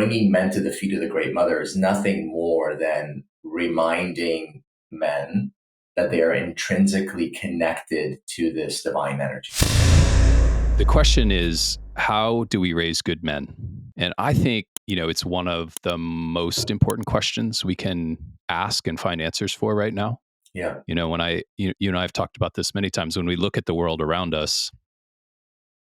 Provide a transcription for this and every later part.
bringing men to the feet of the Great Mother is nothing more than reminding men that they are intrinsically connected to this divine energy. The question is, how do we raise good men? And I think, it's one of the most important questions we can ask and find answers for right now. Yeah. When you and I have talked about this many times, when we look at the world around us,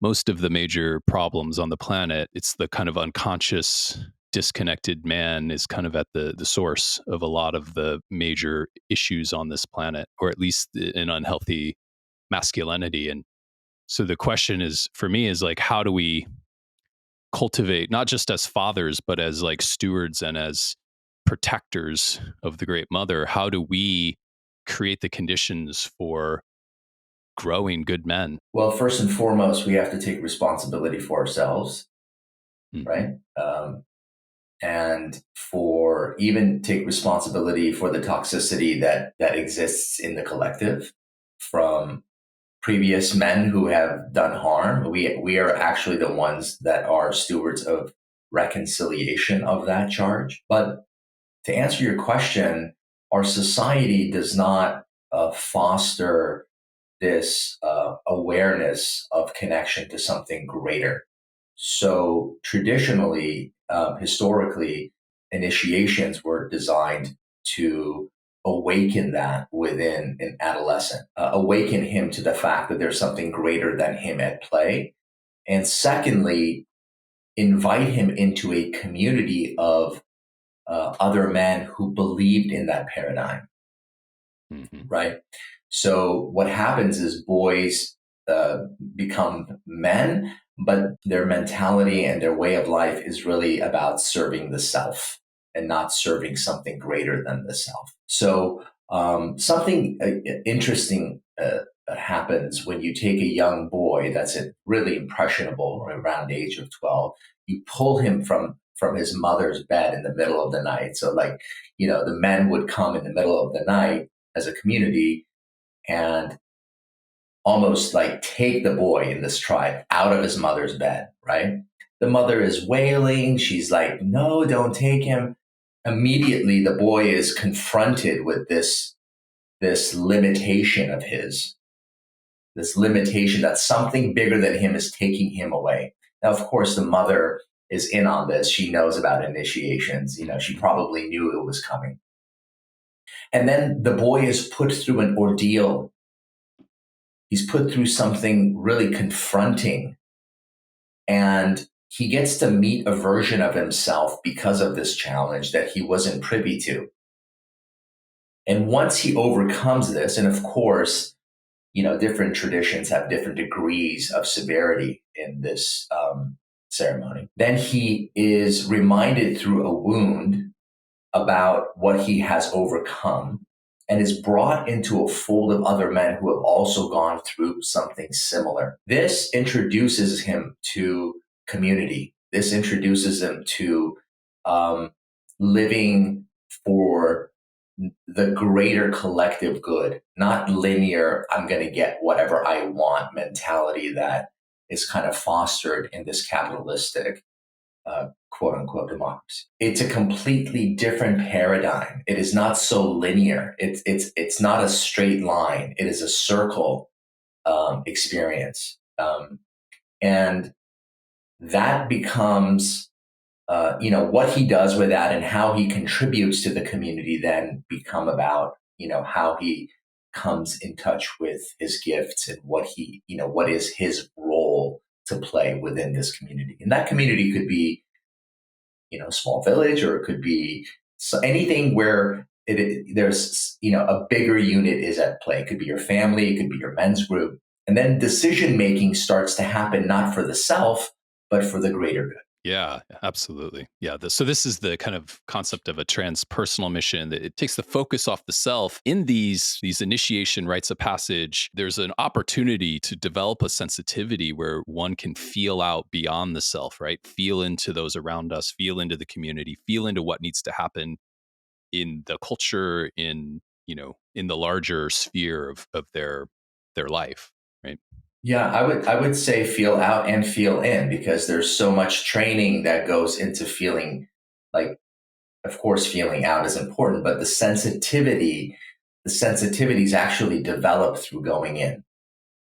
most of the major problems on the planet, it's the kind of unconscious, disconnected man is kind of at the source of a lot of the major issues on this planet, or at least an unhealthy masculinity. And so the question is, for me, is like, how do we cultivate, not just as fathers, but as like stewards and as protectors of the Great Mother, how do we create the conditions for growing good men? Well, first and foremost, we have to take responsibility for ourselves, right? And for even take responsibility for the toxicity that exists in the collective from previous men who have done harm. We are actually the ones that are stewards of reconciliation of that charge. But to answer your question, our society does not foster this awareness of connection to something greater. So traditionally, historically, initiations were designed to awaken that within an adolescent, awaken him to the fact that there's something greater than him at play. And secondly, invite him into a community of other men who believed in that paradigm, right? So what happens is boys become men, but their mentality and their way of life is really about serving the self and not serving something greater than the self. So something interesting happens when you take a young boy that's really impressionable, around the age of 12, you pull him from his mother's bed in the middle of the night. So the men would come in the middle of the night as a community and almost like take the boy in this tribe out of his mother's bed, right? The mother is wailing. She's like, no, don't take him. Immediately, the boy is confronted with this limitation of his, this limitation that something bigger than him is taking him away. Now, of course, the mother is in on this. She knows about initiations. She probably knew it was coming. And then the boy is put through an ordeal. He's put through something really confronting, and he gets to meet a version of himself because of this challenge that he wasn't privy to. And once he overcomes this, and of course, different traditions have different degrees of severity in this ceremony, then he is reminded through a wound about what he has overcome and is brought into a fold of other men who have also gone through something similar. This introduces him to community. This introduces him to living for the greater collective good, not linear, I'm going to get whatever I want mentality that is kind of fostered in this capitalistic quote unquote democracy. It's a completely different paradigm. It is not so linear. It's not a straight line. It is a circle experience. And that becomes, what he does with that and how he contributes to the community then become about, how he comes in touch with his gifts and what is his role to play within this community. And that community could be, a small village, or it could be anything where there's, a bigger unit is at play. It could be your family, it could be your men's group. And then decision making starts to happen, not for the self, but for the greater good. Yeah, absolutely. Yeah. So this is the kind of concept of a transpersonal mission, that it takes the focus off the self. In these initiation rites of passage, there's an opportunity to develop a sensitivity where one can feel out beyond the self, right? Feel into those around us, feel into the community, feel into what needs to happen in the culture, in the larger sphere of their life, right? Yeah, I would say feel out and feel in, because there's so much training that goes into feeling. Like, of course, feeling out is important, but the sensitivity is actually developed through going in.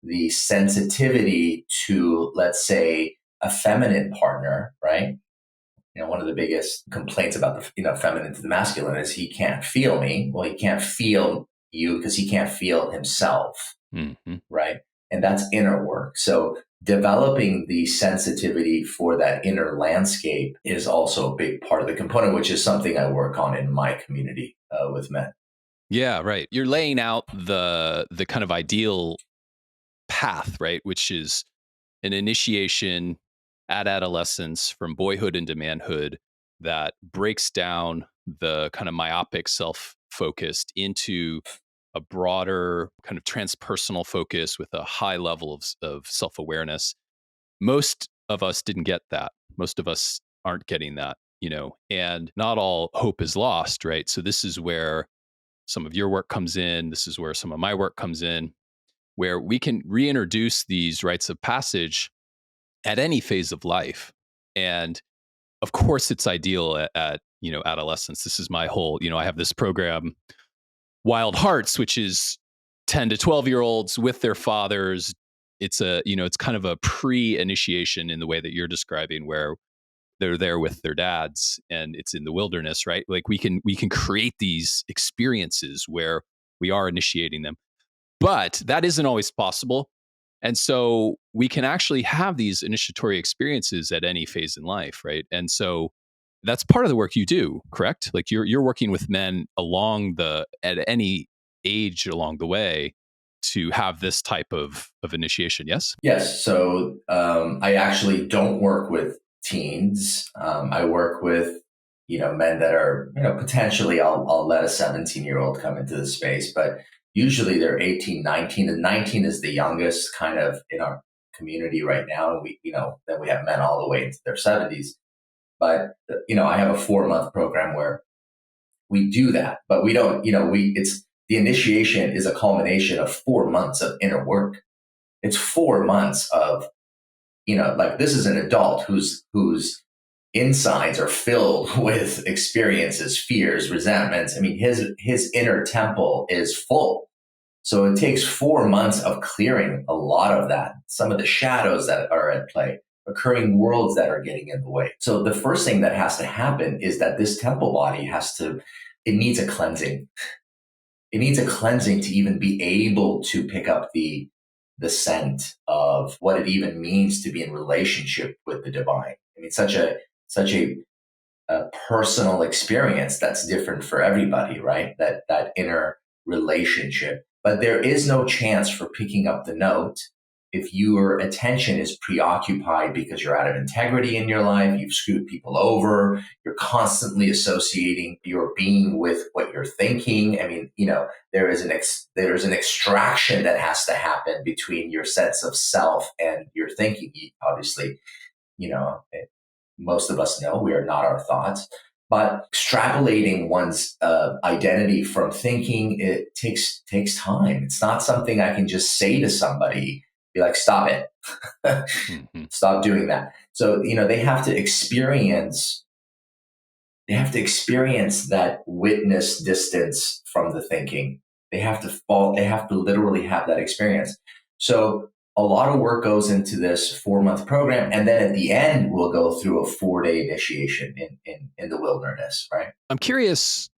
The sensitivity to, let's say, a feminine partner, right? One of the biggest complaints about the, feminine to the masculine is he can't feel me. Well, he can't feel you because he can't feel himself, Mm-hmm. right? And that's inner work. So developing the sensitivity for that inner landscape is also a big part of the component, which is something I work on in my community with men. Yeah, right. You're laying out the kind of ideal path, right? Which is an initiation at adolescence from boyhood into manhood that breaks down the kind of myopic self focused into a broader kind of transpersonal focus with a high level of self awareness. Most of us didn't get that. Most of us aren't getting that, and not all hope is lost, right? So, this is where some of your work comes in. This is where some of my work comes in, where we can reintroduce these rites of passage at any phase of life. And of course, it's ideal at adolescence. This is my whole, I have this program, Wild Hearts, which is 10 to 12-year-olds with their fathers. It's kind of a pre-initiation in the way that you're describing, where they're there with their dads and it's in the wilderness, right? Like we can create these experiences where we are initiating them, but that isn't always possible. And so we can actually have these initiatory experiences at any phase in life, right? And so that's part of the work you do, correct? Like you're working with men at any age along the way to have this type of initiation. Yes. Yes. So I actually don't work with teens. I work with, men that are, potentially I'll let a 17-year-old come into the space, but usually they're 18, 19, and 19 is the youngest kind of in our community right now. And then we have men all the way into their 70s. But, I have a 4-month program where we do that, but we don't, it's the initiation is a culmination of 4 months of inner work. It's 4 months of, like, this is an adult whose insides are filled with experiences, fears, resentments. I mean, his inner temple is full. So it takes 4 months of clearing a lot of that, some of the shadows that are at play, recurring worlds that are getting in the way. So the first thing that has to happen is that this temple body it needs a cleansing. It needs a cleansing to even be able to pick up the scent of what it even means to be in relationship with the divine. I mean, such a personal experience that's different for everybody, right? That inner relationship. But there is no chance for picking up the note if your attention is preoccupied because you're out of integrity in your life, you've screwed people over, you're constantly associating your being with what you're thinking. I mean, there's an extraction that has to happen between your sense of self and your thinking. Obviously, you know, most of us know we are not our thoughts, but extrapolating one's identity from thinking, it takes time. It's not something I can just say to somebody, be like, stop it. Mm-hmm. Stop doing that. So, they have to experience that witness distance from the thinking. They have to literally have that experience. So a lot of work goes into this 4-month program. And then at the end, we'll go through a 4-day initiation in the wilderness, right? I'm curious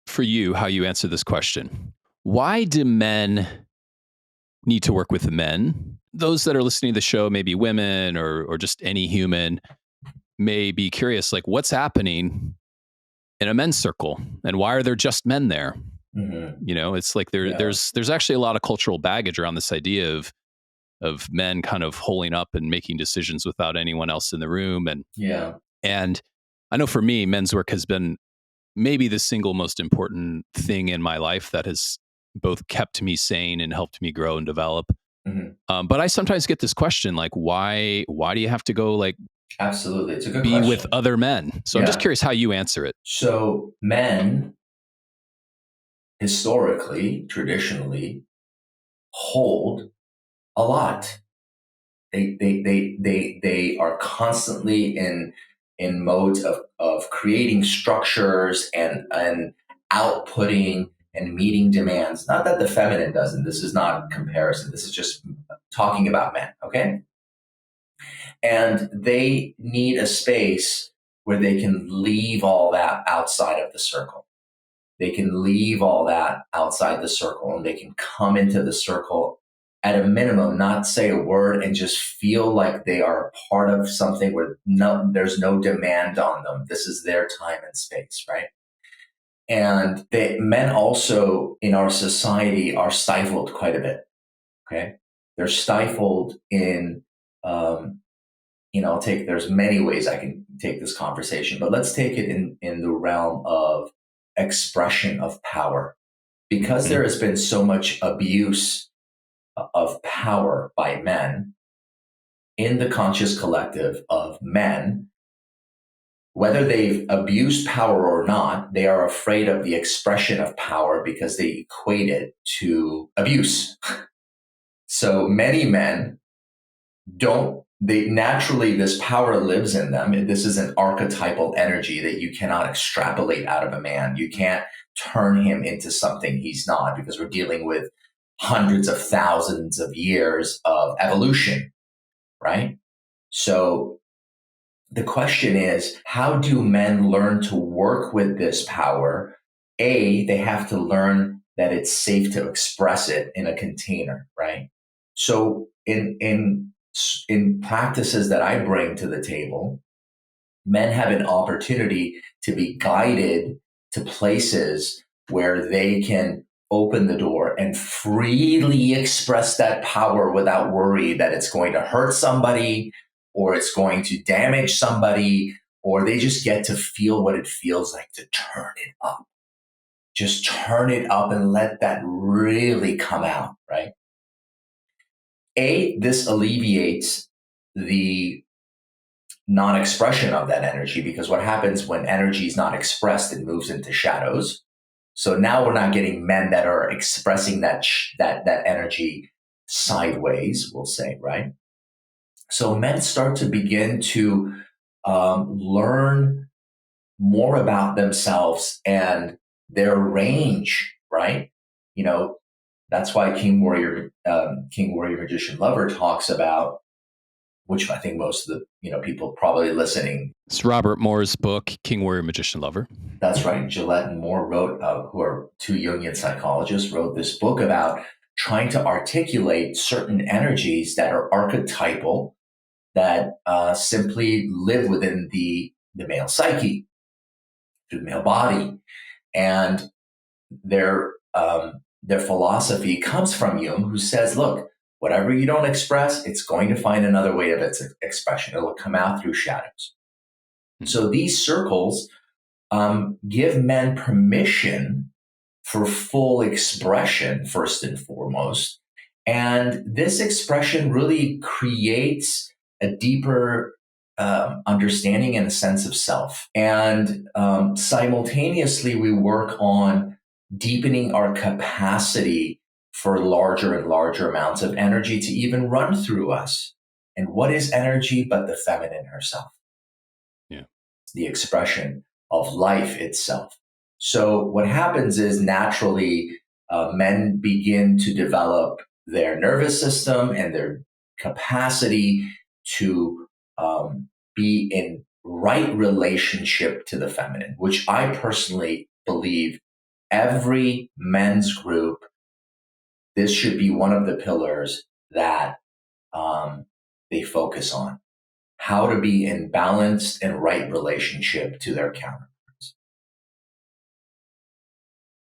for you how you answer this question. Why do men need to work with men? Those that are listening to the show, maybe women or just any human, may be curious, like, what's happening in a men's circle and why are there just men there? Mm-hmm. It's like there's actually a lot of cultural baggage around this idea of men kind of holding up and making decisions without anyone else in the room. Yeah. And I know for me, men's work has been maybe the single most important thing in my life that has both kept me sane and helped me grow and develop. Mm-hmm. But I sometimes get this question, like, why do you have to go, like, Absolutely. It's a good be question. with other men? So I'm just curious how you answer it. So men historically, traditionally, hold a lot. They are constantly in modes of creating structures and outputting and meeting demands. Not that the feminine doesn't. This is not comparison. This is just talking about men, okay? And they need a space where they can leave all that outside of the circle. They can leave all that outside the circle and they can come into the circle at a minimum, not say a word and just feel like they are a part of something where there's no demand on them. This is their time and space, right? And men also in our society are stifled quite a bit, okay? They're stifled in, there's many ways I can take this conversation, but let's take it in the realm of expression of power. Because there has been so much abuse of power by men in the conscious collective of men, whether they've abused power or not, they are afraid of the expression of power because they equate it to abuse. So many men naturally, this power lives in them. This is an archetypal energy that you cannot extrapolate out of a man. You can't turn him into something he's not, because we're dealing with hundreds of thousands of years of evolution, right? So the question is, how do men learn to work with this power? They have to learn that it's safe to express it in a container, right? So in practices that I bring to the table, men have an opportunity to be guided to places where they can open the door and freely express that power without worry that it's going to hurt somebody or it's going to damage somebody, or they just get to feel what it feels like to turn it up. Just turn it up and let that really come out, right? This alleviates the non-expression of that energy, because what happens when energy is not expressed, it moves into shadows. So now we're not getting men that are expressing that energy sideways, we'll say, right? So men start to begin to learn more about themselves and their range, right? That's why King Warrior Magician Lover talks about, which I think most of the people probably listening. It's Robert Moore's book, King Warrior Magician Lover. That's right. Gillette and Moore wrote, who are two Jungian psychologists, wrote this book about trying to articulate certain energies that are archetypal, that simply live within the male psyche, through the male body, and their philosophy comes from Jung, who says, look, whatever you don't express, it's going to find another way of its expression. It'll come out through shadows. So these circles give men permission for full expression, first and foremost. And this expression really creates a deeper understanding and a sense of self. And simultaneously, we work on deepening our capacity for larger and larger amounts of energy to even run through us. And what is energy but the feminine herself? Yeah. The expression of life itself. So what happens is naturally men begin to develop their nervous system and their capacity to be in right relationship to the feminine, which I personally believe every men's group, this should be one of the pillars that they focus on. How to be in balanced and right relationship to their counter.